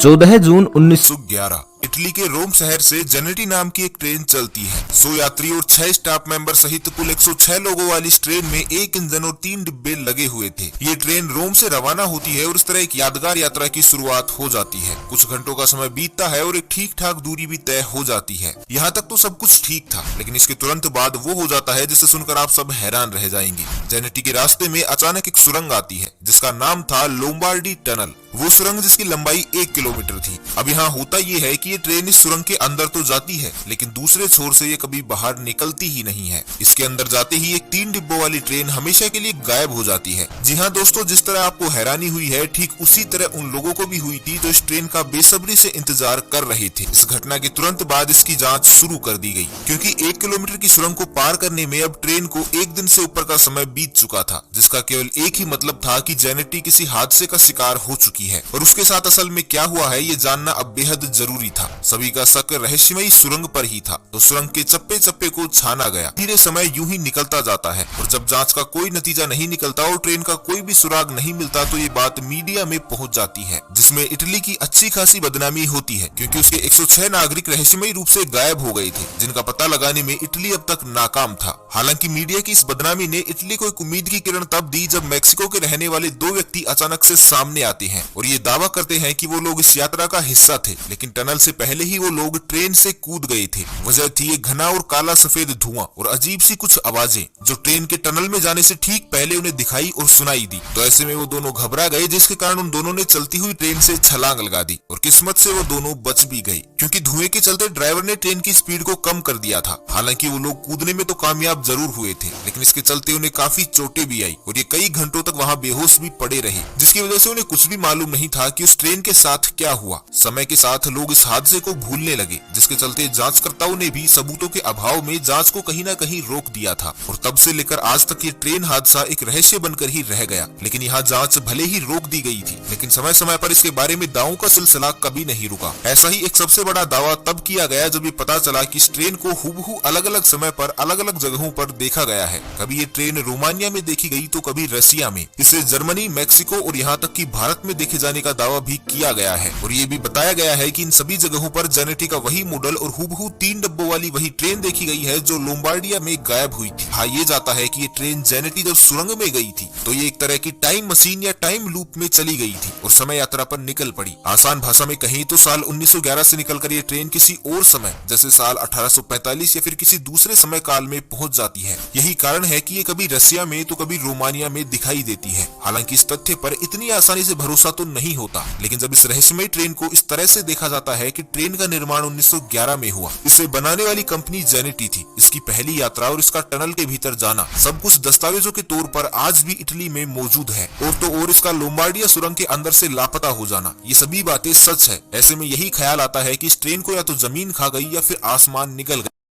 14 जून 1911 Italy के रोम शहर से जेनेटी नाम की एक ट्रेन चलती है। 100 यात्री और 6 स्टाफ मेंबर सहित कुल 106 लोगों वाली इस ट्रेन में एक इंजन और 3 डिब्बे लगे हुए थे। ये ट्रेन रोम से रवाना होती है और इस तरह एक यादगार यात्रा की शुरुआत हो जाती है। कुछ घंटों का समय बीतता है और एक ठीक ठाक दूरी भी तय हो जाती है। यहाँ तक तो सब कुछ ठीक था, लेकिन इसके तुरंत बाद वो हो जाता है जिसे सुनकर आप सब हैरान रह जाएंगे। जेनेटी के रास्ते में अचानक एक सुरंग आती है जिसका नाम था लोम्बार्डी टनल। वो सुरंग जिसकी लंबाई 1 किलोमीटर थी। अब यहाँ होता ये है कि ये ट्रेन इस सुरंग के अंदर तो जाती है, लेकिन दूसरे छोर से ये कभी बाहर निकलती ही नहीं है। इसके अंदर जाते ही एक 3 डिब्बों वाली ट्रेन हमेशा के लिए गायब हो जाती है। जी हाँ दोस्तों, जिस तरह आपको हैरानी हुई है, ठीक उसी तरह उन लोगों को भी हुई थी जो इस ट्रेन का बेसब्री से इंतजार कर रहे थे। इस घटना के तुरंत बाद इसकी जाँच शुरू कर दी गयी, क्योंकि 1 किलोमीटर की सुरंग को पार करने में अब ट्रेन को 1 दिन से ऊपर का समय बीत चुका था, जिसका केवल एक ही मतलब था कि जेनेटी किसी हादसे का शिकार हो चुकी है और उसके साथ असल में क्या हुआ है ये जानना अब बेहद जरूरी था। सभी का शक रहस्यमयी सुरंग पर ही था, तो सुरंग के चप्पे चप्पे को छाना गया। धीरे समय यूं ही निकलता जाता है और जब जांच का कोई नतीजा नहीं निकलता और ट्रेन का कोई भी सुराग नहीं मिलता तो ये बात मीडिया में पहुंच जाती है, जिसमें इटली की अच्छी खासी बदनामी होती है, क्योंकि उसके 106 नागरिक रहस्यमयी रूप से गायब हो गए थे, जिनका पता लगाने में इटली अब तक नाकाम था। हालांकि मीडिया की इस बदनामी ने इटली को एक उम्मीद की किरण तब दी जब मैक्सिको के रहने वाले 2 व्यक्ति अचानक से सामने आते हैं और ये दावा करते हैं कि वो लोग इस यात्रा का हिस्सा थे, लेकिन टनल से पहले ही वो लोग ट्रेन से कूद गए थे। वजह थी एक घना और काला सफेद धुआं और अजीब सी कुछ आवाजें जो ट्रेन के टनल में जाने से ठीक पहले उन्हें दिखाई और सुनाई दी। तो ऐसे में वो दोनों घबरा गए, जिसके कारण उन दोनों ने चलती हुई ट्रेन से छलांग लगा दी और किस्मत से वो दोनों बच भी गए, क्योंकि धुएं के चलते ड्राइवर ने ट्रेन की स्पीड को कम कर दिया था। हालांकि वो लोग कूदने में तो कामयाब जरूर हुए थे, लेकिन इसके चलते उन्हें काफी चोटें भी आई और ये कई घंटों तक वहाँ बेहोश भी पड़े रहे, जिसकी वजह से उन्हें कुछ भी मालूम नहीं था कि उस ट्रेन के साथ क्या हुआ। समय के साथ लोग इस हादसे को भूलने लगे, जिसके चलते जांचकर्ताओं ने भी सबूतों के अभाव में जांच को कहीं न कहीं रोक दिया था और तब से लेकर आज तक ये ट्रेन हादसा एक रहस्य बनकर ही रह गया। लेकिन यहाँ जांच भले ही रोक दी गई थी, लेकिन समय समय पर इसके बारे में दावों का सिलसिला कभी नहीं रुका। ऐसा ही एक सबसे बड़ा दावा तब किया गया जब ये पता चला कि इस ट्रेन को हूबहू अलग अलग समय पर अलग अलग जगहों पर देखा गया है। कभी ये ट्रेन रोमानिया में देखी गई तो कभी रसिया में। इसे जर्मनी, मैक्सिको और यहाँ तक कि भारत में देखे जाने का दावा भी किया गया है और ये भी बताया गया है कि इन सभी जगहों पर जेनेटी का वही मॉडल और हूबहू 3 डब्बों वाली वही ट्रेन देखी गई है जो लोम्बार्डिया में गायब हुई थी। हाँ, ये जाता है कि ये ट्रेन जेनेटी जब सुरंग में गई थी तो ये एक तरह की टाइम मशीन या टाइम लूप में चली गई थी और समय यात्रा पर निकल पड़ी। आसान भाषा में कहीं तो साल 1911 से निकलकर ये ट्रेन किसी और समय जैसे साल 1845 या फिर किसी दूसरे समय काल में पहुंच जाती है। यही कारण है कि ये कभी रसिया में तो कभी रोमानिया में दिखाई देती है। हालांकि इस तथ्य पर इतनी आसानी से भरोसा तो नहीं होता, लेकिन जब इस रहस्यमयी ट्रेन को इस तरह से देखा जाता है कि ट्रेन का निर्माण 1911 में हुआ, इसे बनाने वाली कंपनी जेनेटी थी, इसकी पहली यात्रा और इसका टनल के भीतर जाना सब कुछ दस्तावेजों के तौर पर आज भी इटली में मौजूद है। और तो और इसका लोम्बार्डिया सुरंग के अंदर से लापता हो जाना, ये सभी बातें सच है। ऐसे में यही ख्याल आता है कि इस ट्रेन को या तो जमीन खा गई या फिर आसमान निकल गया।